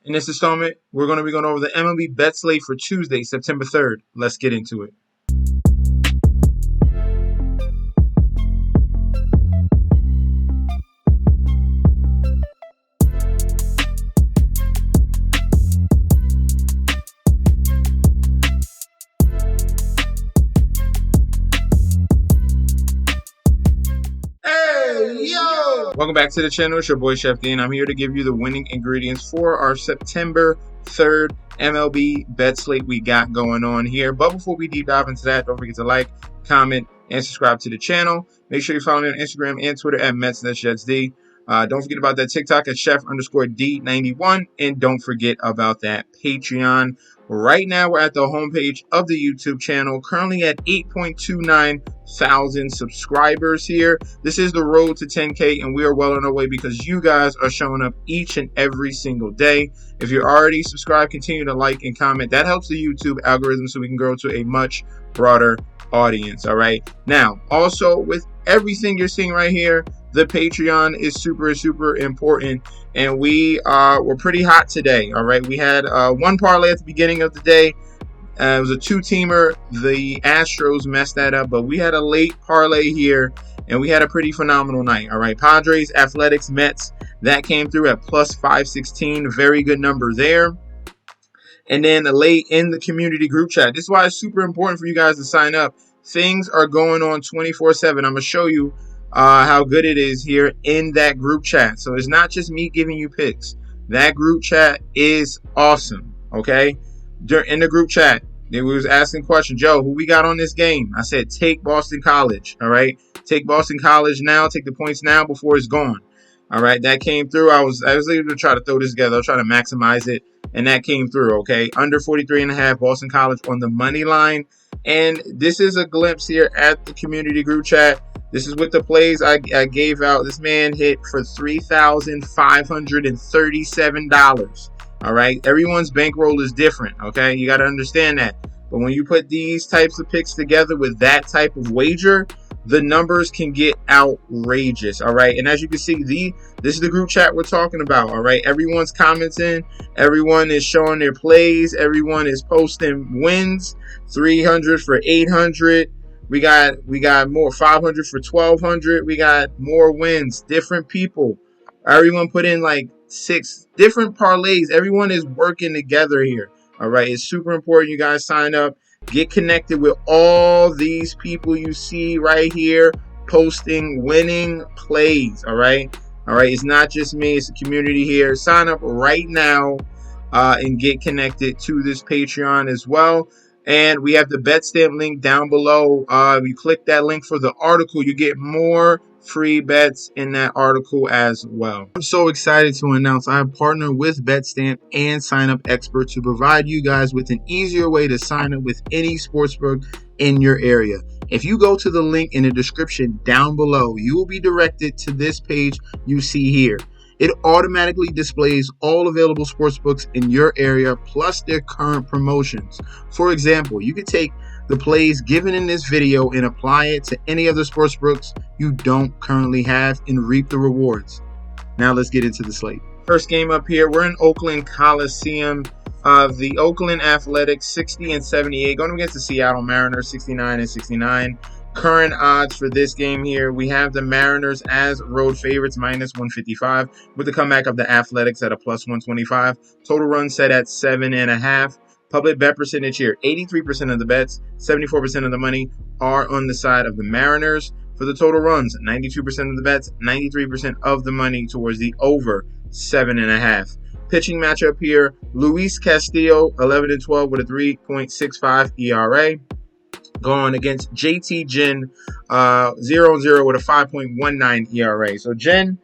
In this installment, we're going to be going over the MLB bet slate for Tuesday, September 3rd. Let's get into it. Welcome back to the channel. It's your boy Chef D, and I'm here to give you the winning ingredients for our September 3rd MLB bet slate we got going on here. But before we deep dive into that, don't forget to like, comment, and subscribe to the channel. Make sure you follow me on Instagram and Twitter at Mets_D. Don't forget about that TikTok at Chef_D91, and don't forget about that Patreon. Right now, we're at the homepage of the YouTube channel, currently at 8.29 thousand subscribers here. This is the road to 10K, and we are well on our way because you guys are showing up each and every single day. If you're already subscribed, continue to like and comment. That helps the YouTube algorithm so we can grow to a much broader audience. All right. Now, also with everything you're seeing right here, the Patreon is super important, and we're pretty hot today. All right, we had one parlay at the beginning of the day. It was a two-teamer. The Astros messed that up, but we had a late parlay here, and we had a pretty phenomenal night. All right, Padres, Athletics, Mets, that came through at plus 516. Very good number there. And then late in the community group chat. This is why it's super important for you guys to sign up. Things are going on 24/7. I'm going to show you how good it is here in that group chat. So it's not just me giving you picks. That group chat is awesome. Okay, in the group chat, they was asking questions. Joe, who we got on this game? I said take Boston College. All right, take Boston College now. Take the points now before it's gone. All right, that came through. I was able to try to throw this together. I was trying to maximize it, and that came through. Okay, under 43.5, Boston College on the money line. And this is a glimpse here at the community group chat. This is with the plays I gave out. This man hit for $3,537. All right. Everyone's bankroll is different. Okay. You got to understand that. But when you put these types of picks together with that type of wager, the numbers can get outrageous. All right. And as you can see, this is the group chat we're talking about. All right. Everyone's commenting. Everyone is showing their plays. Everyone is posting wins. 300 for 800. We got more, 500 for 1,200. We got more wins, different people. Everyone put in like 6 different parlays. Everyone is working together here. All right. It's super important you guys sign up. Get connected with all these people you see right here posting winning plays. All right. All right. It's not just me. It's a community here. Sign up right now and get connected to this Patreon as well. And we have the bet stamp link down below. You click that link for the article, you get more free bets in that article as well. I'm so excited to announce I have partnered with BetStamp and Sign Up Expert to provide you guys with an easier way to sign up with any sportsbook in your area. If you go to the link in the description down below, you will be directed to this page you see here. It automatically displays all available sportsbooks in your area plus their current promotions. For example, you could take the plays given in this video and apply it to any other sportsbooks you don't currently have and reap the rewards. Now let's get into the slate. First game up here, we're in Oakland Coliseum. The Oakland Athletics 60 and 78 going against the Seattle Mariners 69 and 69. Current odds for this game here, we have the Mariners as road favorites minus 155 with the comeback of the Athletics at a plus 125. Total run set at 7.5. Public bet percentage here, 83% of the bets, 74% of the money are on the side of the Mariners. For the total runs, 92% of the bets, 93% of the money towards the over 7.5. Pitching matchup here, Luis Castillo, 11 and 12 with a 3.65 ERA. Going against JT Ginn, 0-0 with a 5.19 ERA. So Ginn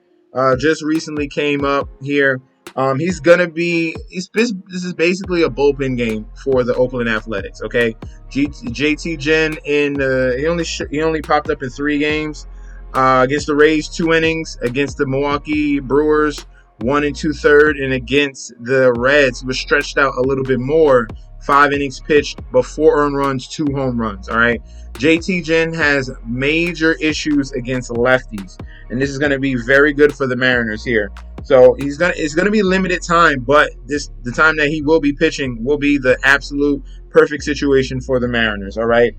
just recently came up here. This is basically a bullpen game for the Oakland Athletics. Okay, JT Ginn he only popped up in 3 games. Against the Rays, 2 innings. Against the Milwaukee Brewers, 1 2/3, and against the Reds, he was stretched out a little bit more. 5 innings pitched, but 4 earned runs, 2 home runs. All right. JT Ginn has major issues against lefties, and this is going to be very good for the Mariners here. So it's gonna be limited time, but the time that he will be pitching will be the absolute perfect situation for the Mariners. All right.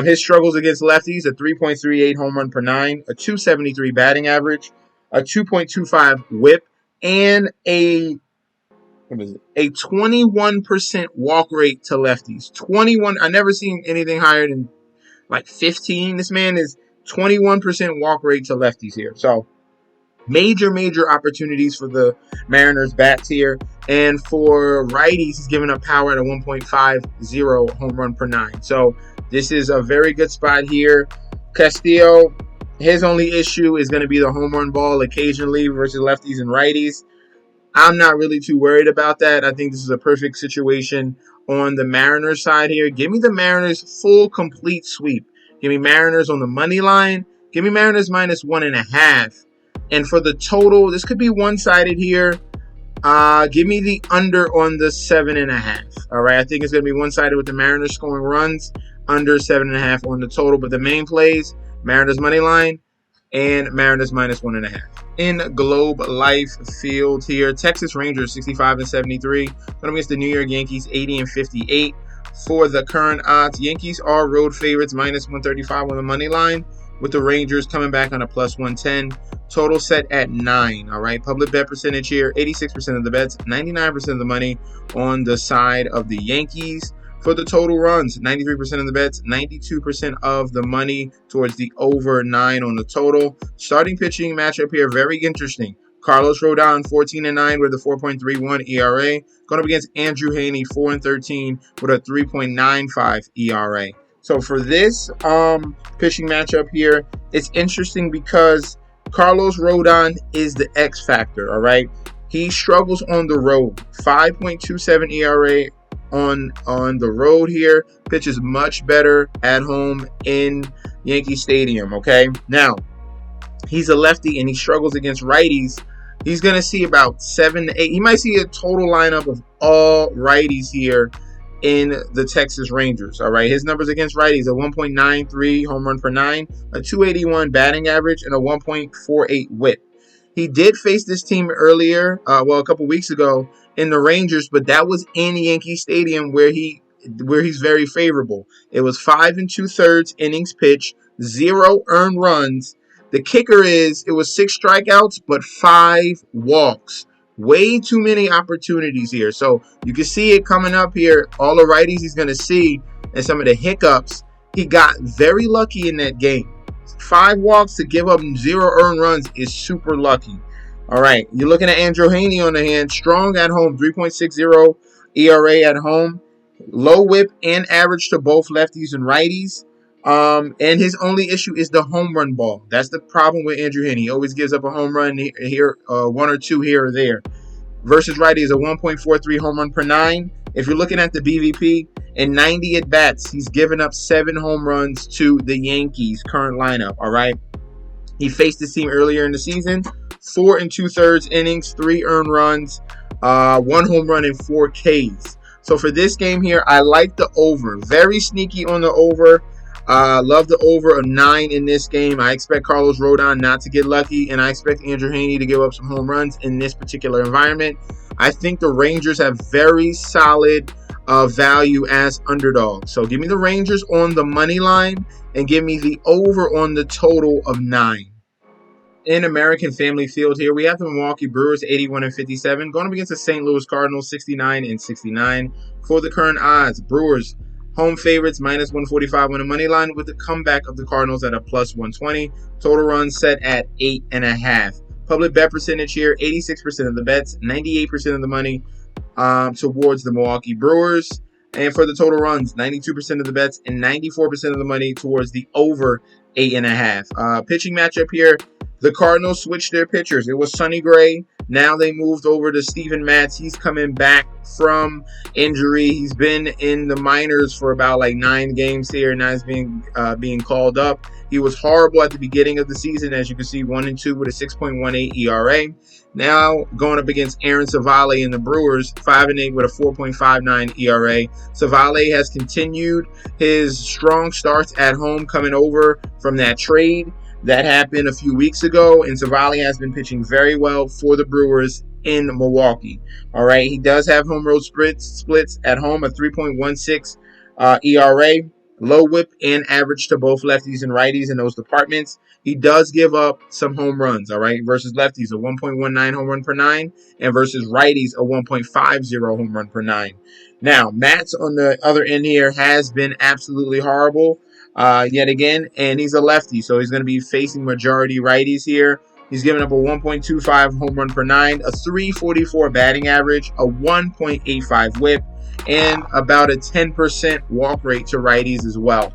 His struggles against lefties: a 3.38 home run per nine, a 273 batting average, a 2.25 WHIP, and a 21% walk rate to lefties. 21. I never seen anything higher than like 15. This man is 21% walk rate to lefties here. So major opportunities for the Mariners bats here. And for righties, he's giving up power at a 1.50 home run per nine. So this is a very good spot here. Castillo, his only issue is going to be the home run ball occasionally versus lefties and righties. I'm not really too worried about that. I think this is a perfect situation on the Mariners side here. Give me the Mariners full complete sweep. Give me Mariners on the money line. Give me Mariners minus 1.5. And for the total, this could be one-sided here. Give me the under on the 7.5. All right, I think it's going to be one-sided with the Mariners scoring runs, under 7.5 on the total. But the main plays, Mariners money line and Mariners minus 1.5. In Globe Life Field here, Texas Rangers 65-73, going against the New York Yankees 80-58. For the current odds, Yankees are road favorites minus 135 on the money line, with the Rangers coming back on a plus 110. Total set at 9. All right, public bet percentage here: 86% of the bets, 99% of the money on the side of the Yankees. For the total runs, 93% of the bets, 92% of the money towards the over 9 on the total. Starting pitching matchup here, very interesting. Carlos Rodon, 14-9 with a 4.31 ERA. Going up against Andrew Heaney, 4-13 with a 3.95 ERA. So for this pitching matchup here, it's interesting because Carlos Rodon is the X factor, all right? He struggles on the road. 5.27 ERA on the road here. Pitches much better at home in Yankee Stadium, okay? Now, he's a lefty and he struggles against righties. He's going to see about 7 to 8. He might see a total lineup of all righties here in the Texas Rangers, all right? His numbers against righties: a 1.93 home run per nine, a 281 batting average, and a 1.48 WHIP. He did face this team earlier, a couple weeks ago in the Rangers, but that was in Yankee Stadium where he's very favorable. It was 5 2/3 innings pitched, 0 earned runs. The kicker is it was 6 strikeouts, but 5 walks. Way too many opportunities here. So you can see it coming up here. All the righties he's going to see and some of the hiccups. He got very lucky in that game. 5 walks to give up 0 earned runs is super lucky. All right, you're looking at Andrew Heaney on the hand. Strong at home, 3.60 ERA at home. Low whip and average to both lefties and righties. And his only issue is the home run ball. That's the problem with Andrew Heaney. He always gives up a home run here, 1 or 2 here or there. Versus righty is a 1.43 home run per nine. If you're looking at the BVP, in 90 at-bats, he's given up 7 home runs to the Yankees' current lineup, all right? He faced this team earlier in the season. 4 2/3 innings, 3 earned runs, 1 home run, and 4 Ks. So for this game here, I like the over. Very sneaky on the over. Love the over of 9 in this game. I expect Carlos Rodon not to get lucky, and I expect Andrew Heaney to give up some home runs in this particular environment. I think the Rangers have very solid value as underdogs. So give me the Rangers on the money line and give me the over on the total of 9. In American Family Field here, we have the Milwaukee Brewers 81-57 going up against the St. Louis Cardinals 69-69. For the current odds, Brewers home favorites minus 145 on the money line, with the comeback of the Cardinals at a plus 120. Total runs set at 8.5. Public bet percentage here: 86% of the bets, 98% of the money towards the Milwaukee Brewers. And for the total runs, 92% of the bets and 94% of the money towards the over 8.5. Pitching matchup here: the Cardinals switched their pitchers. It was Sonny Gray. Now they moved over to Steven Matz. He's coming back from injury. He's been in the minors for about 9 games here. Now he's being called up. He was horrible at the beginning of the season, as you can see, 1-2 with a 6.18 ERA. Now going up against Aaron Savale and the Brewers, 5-8 with a 4.59 ERA. Savale has continued his strong starts at home, coming over from that trade. That happened a few weeks ago, and Savali has been pitching very well for the Brewers in Milwaukee. All right, he does have home road splits at home, a 3.16 ERA, low whip and average to both lefties and righties in those departments. He does give up some home runs, all right, versus lefties, a 1.19 home run per nine, and versus righties, a 1.50 home run per nine. Now, Matt's on the other end here has been absolutely horrible yet again, and he's a lefty, so he's going to be facing majority righties here. He's given up a 1.25 home run per nine, a 344 batting average, a 1.85 whip, and about a 10% walk rate to righties as well.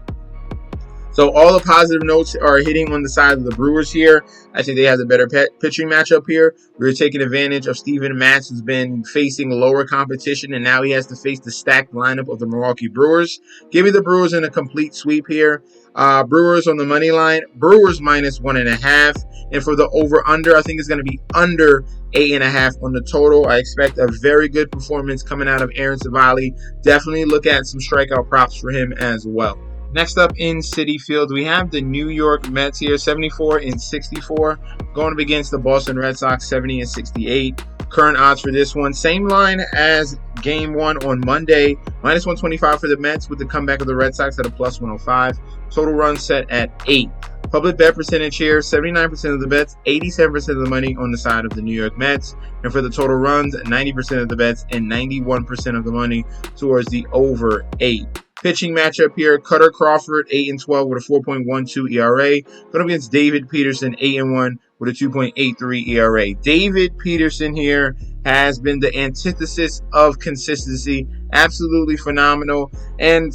So all the positive notes are hitting on the side of the Brewers here. I think they have the better pitching matchup here. We're taking advantage of Steven Matz, who's been facing lower competition, and now he has to face the stacked lineup of the Milwaukee Brewers. Give me the Brewers in a complete sweep here. Brewers on the money line. Brewers minus 1.5. And for the over-under, I think it's going to be under 8.5 on the total. I expect a very good performance coming out of Aaron Savali. Definitely look at some strikeout props for him as well. Next up in Citi Field, we have the New York Mets here, 74-64, going up against the Boston Red Sox, 70-68. Current odds for this one, same line as Game 1 on Monday, minus 125 for the Mets with the comeback of the Red Sox at a plus 105. Total runs set at 8. Public bet percentage here, 79% of the bets, 87% of the money on the side of the New York Mets. And for the total runs, 90% of the bets and 91% of the money towards the over 8. Pitching matchup here, Cutter Crawford, 8-12 with a 4.12 ERA. Going up against David Peterson, 8-1 with a 2.83 ERA. David Peterson here has been the antithesis of consistency. Absolutely phenomenal. And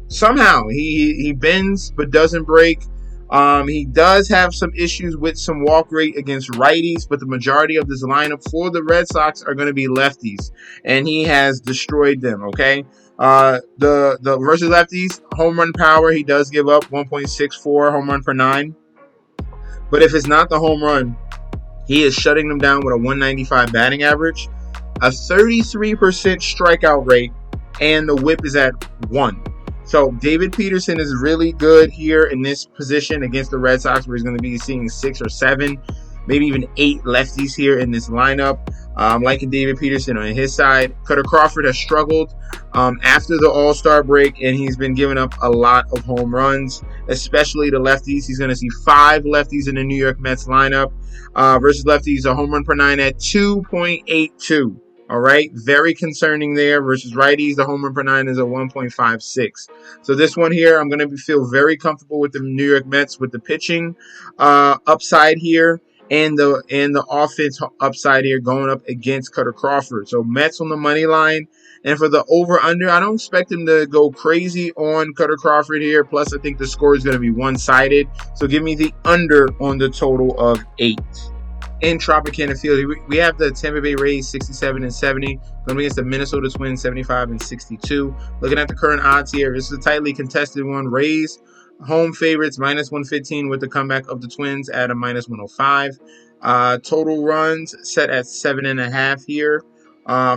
somehow he bends but doesn't break. He does have some issues with some walk rate against righties, but the majority of this lineup for the Red Sox are going to be lefties, and he has destroyed them, okay? The versus lefties, home run power, he does give up 1.64 home run per nine. But if it's not the home run, he is shutting them down with a 195 batting average, a 33% strikeout rate, and the whip is at 1. So David Peterson is really good here in this position against the Red Sox, where he's going to be seeing 6 or 7, maybe even 8 lefties here in this lineup. I'm liking David Peterson on his side. Cutter Crawford has struggled after the All-Star break, and he's been giving up a lot of home runs, especially the lefties. He's going to see 5 lefties in the New York Mets lineup versus lefties, a home run per 9 at 2.82. All right, very concerning there. Versus righties, the home run per 9 is a 1.56. So this one here, I'm going to feel very comfortable with the New York Mets with the pitching upside here and the offense upside here going up against Cutter Crawford. So Mets on the money line. And for the over-under, I don't expect him to go crazy on Cutter Crawford here. Plus, I think the score is going to be one-sided. So give me the under on the total of 8. In Tropicana Field, we have the Tampa Bay Rays 67-70 going against the Minnesota Twins 75-62. Looking at the current odds here, this is a tightly contested one. Rays home favorites minus 115 with the comeback of the Twins at a minus 105. Total runs set at 7.5 here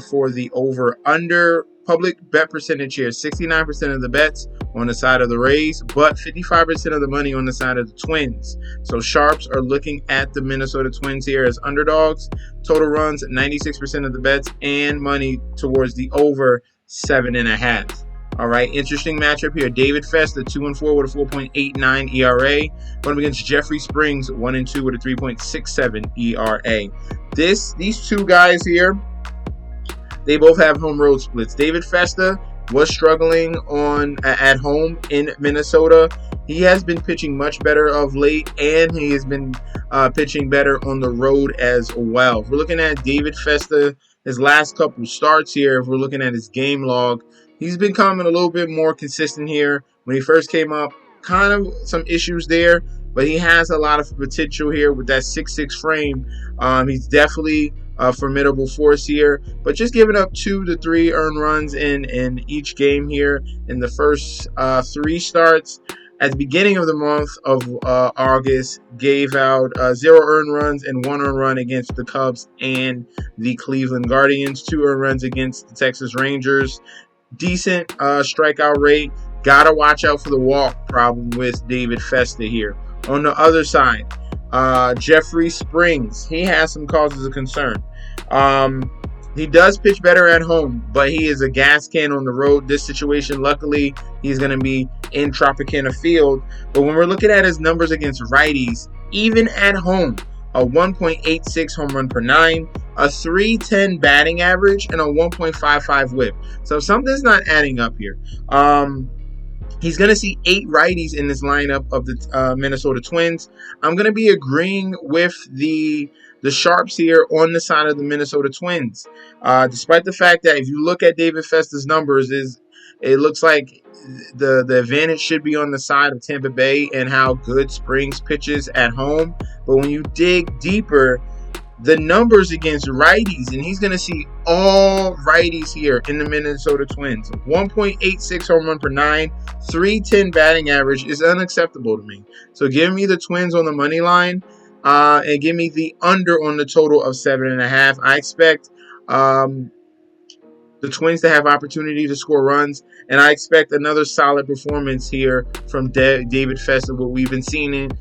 for the over/under. Public bet percentage here, 69% of the bets on the side of the Rays, but 55% of the money on the side of the Twins. So sharps are looking at the Minnesota Twins here as underdogs. Total runs, 96% of the bets and money towards the over 7.5. All right, interesting matchup here. David Festa, 2-4 with a 4.89 ERA. Going against Jeffrey Springs, 1-2 with a 3.67 ERA. These two guys here, they both have home road splits. David Festa was struggling at home in Minnesota. He has been pitching much better of late, and he has been pitching better on the road as well. If we're looking at David Festa, his last couple starts here, if we're looking at his game log, he's been coming a little bit more consistent here. When he first came up, kind of some issues there, but he has a lot of potential here with that 6'6 frame. He's definitely a formidable force here, but just giving up 2 to 3 earned runs in each game here in the first 3 starts. At the beginning of the month of August, gave out 0 earned runs and 1 earned run against the Cubs and the Cleveland Guardians, 2 earned runs against the Texas Rangers. Decent strikeout rate. Gotta watch out for the walk problem with David Festa here. On the other side, Jeffrey Springs, he has some causes of concern. He does pitch better at home, but he is a gas can on the road. This situation, luckily, he's going to be in Tropicana Field. But when we're looking at his numbers against righties, even at home, a 1.86 home run per 9, a 310 batting average, and a 1.55 whip. So something's not adding up here. He's going to see 8 righties in this lineup of the Minnesota Twins. I'm going to be agreeing with the sharps here on the side of the Minnesota Twins. Despite the fact that if you look at David Festa's numbers, it looks like the advantage should be on the side of Tampa Bay and how good Springs pitches at home. But when you dig deeper, the numbers against righties, and he's going to see all righties here in the Minnesota Twins. 1.86 home run per 9, 310 batting average is unacceptable to me. So give me the Twins on the money line, and give me the under on the total of 7.5. I expect the Twins to have opportunity to score runs, and I expect another solid performance here from David Festa, what we've been seeing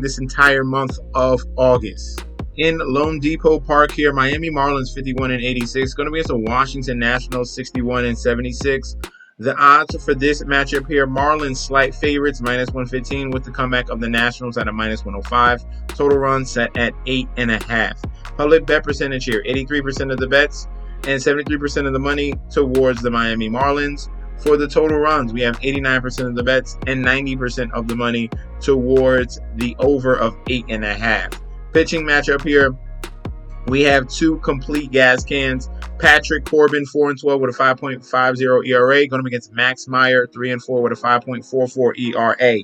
this entire month of August. In Lone Depot Park here, Miami Marlins 51-86, going to be against the Washington Nationals 61-76. The odds for this matchup here, Marlins slight favorites, -115 with the comeback of the Nationals at a -105. Total runs set at 8.5. Public bet percentage here, 83% of the bets and 73% of the money towards the Miami Marlins. For the total runs, we have 89% of the bets and 90% of the money towards the over of 8.5. Pitching matchup here, we have 2 complete gas cans. Patrick Corbin, 4-12 with a 5.50 ERA, going up against Max Meyer, 3-4 with a 5.44 ERA.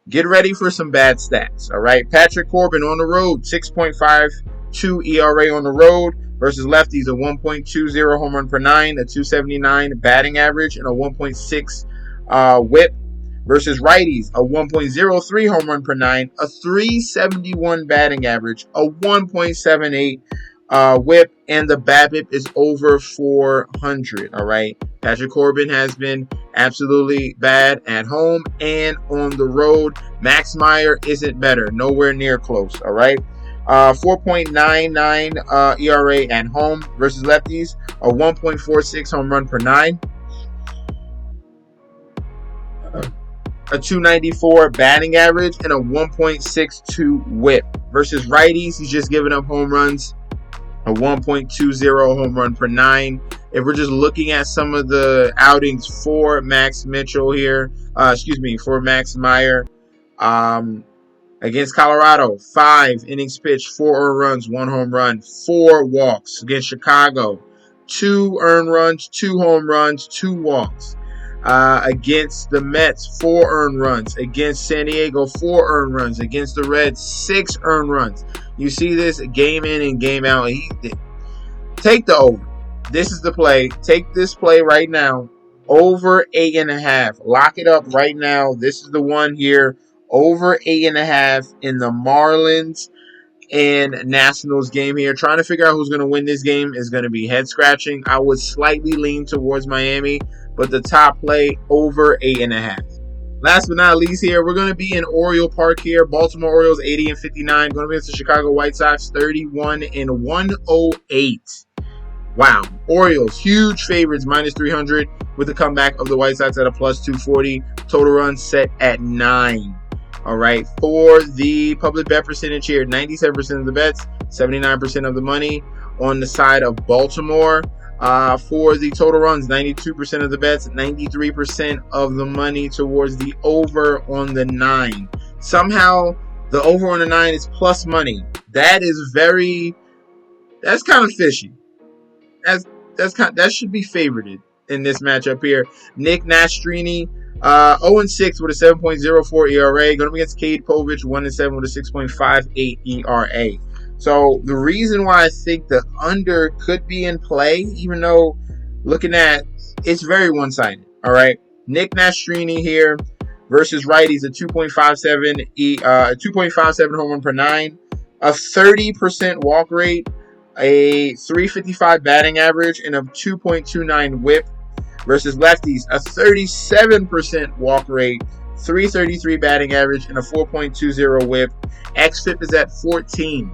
Get ready for some bad stats, all right? Patrick Corbin on the road, 6.52 ERA on the road versus lefties, a 1.20 home run per 9, a 279 batting average, and a 1.6 whip. Versus righties, a 1.03 home run per 9, a 371 batting average, a 1.78 whip, and the BABIP is over 400. All right. Patrick Corbin has been absolutely bad at home and on the road. Max Meyer isn't better, nowhere near close. All right. 4.99 ERA at home versus lefties, a 1.46 home run per 9. A 294 batting average, and a 1.62 whip. Versus righties, he's just giving up home runs, a 1.20 home run per 9. If we're just looking at some of the outings for Max Mitchell here, for Max Meyer, against Colorado, 5 innings pitched, 4 earned runs, 1 home run, 4 walks. Against Chicago, 2 earned runs, 2 home runs, 2 walks. Against the Mets, 4 earned runs. Against San Diego, 4 earned runs. Against the Reds, 6 earned runs. You see this game in and game out. Take the over. This is the play. Take this play right now. Over 8.5. Lock it up right now. This is the one here. Over 8.5 in the Marlins and Nationals game here. Trying to figure out who's going to win this game is going to be head scratching. I would slightly lean towards Miami, but the top play over 8.5. Last but not least here, we're going to be in Oriole Park here. Baltimore Orioles 80-59, going to be against the Chicago White Sox 31-108. Wow. Orioles, huge favorites, -300 with the comeback of the White Sox at a +240. Total runs set at 9. All right. For the public bet percentage here, 97% of the bets, 79% of the money on the side of Baltimore. For the total runs, 92% of the bets, 93% of the money towards the over on the 9. Somehow, the over on the 9 is plus money. That's kind of fishy. That should be favorited in this matchup here. Nick Nastrini, 0-6 with a 7.04 ERA. Going up against Cade Povich, 1-7 with a 6.58 ERA. So the reason why I think the under could be in play, even though looking at it's very one-sided. All right, Nick Nastrini here versus righties, a 2.57 home run per 9, a 30% walk rate, a 355 batting average, and a 2.29 whip. Versus lefties, a 37% walk rate, .333 batting average, and a 4.20 whip. xFIP is at 14.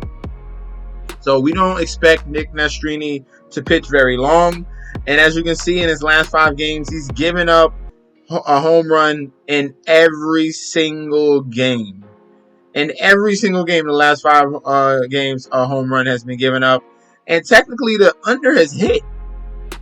So we don't expect Nick Nastrini to pitch very long. And as you can see in his last 5 games, he's given up a home run in every single game. In every single game in the last 5 games, a home run has been given up. And technically, the under has hit.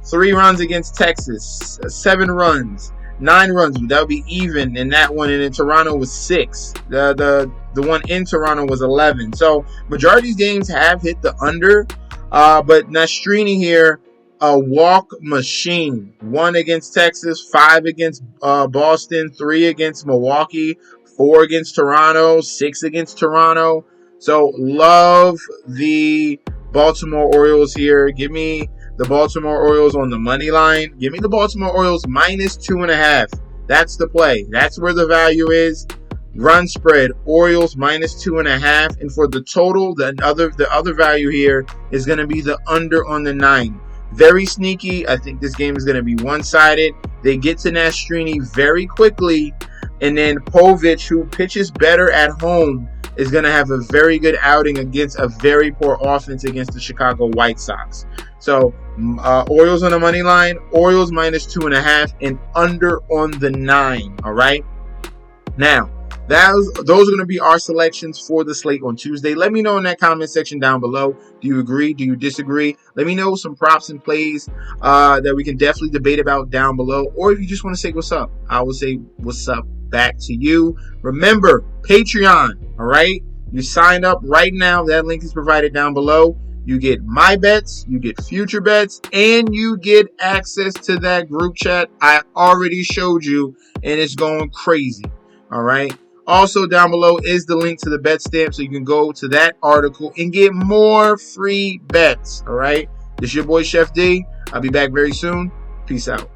3 runs against Texas, 7 runs, 9 runs. That would be even in that one. And in Toronto was 6. The one in Toronto was 11. So majority of these games have hit the under. But Nastrini here, a walk machine. 1 against Texas, 5 against Boston, 3 against Milwaukee, 4 against Toronto, 6 against Toronto. So love the Baltimore Orioles here. Give me the Baltimore Orioles on the money line. Give me the Baltimore Orioles minus 2.5. That's the play. That's where the value is. Run spread, Orioles minus 2.5. And for the total, the other value here is going to be the under on the 9. Very sneaky. I think this game is going to be one-sided. They get to Nastrini very quickly. And then Povich, who pitches better at home, is going to have a very good outing against a very poor offense against the Chicago White Sox. So, Orioles on the money line, Orioles minus 2.5, and under on the 9. All right. Now, those are going to be our selections for the slate on Tuesday. Let me know in that comment section down below. Do you agree? Do you disagree? Let me know some props and plays that we can definitely debate about down below. Or if you just want to say what's up, I will say what's up back to you. Remember, Patreon. All right. You sign up right now. That link is provided down below. You get my bets, you get future bets, and you get access to that group chat I already showed you, and it's going crazy. All right. Also down below is the link to the bet stamp, so you can go to that article and get more free bets. All right. This is your boy Chef D. I'll be back very soon. Peace out.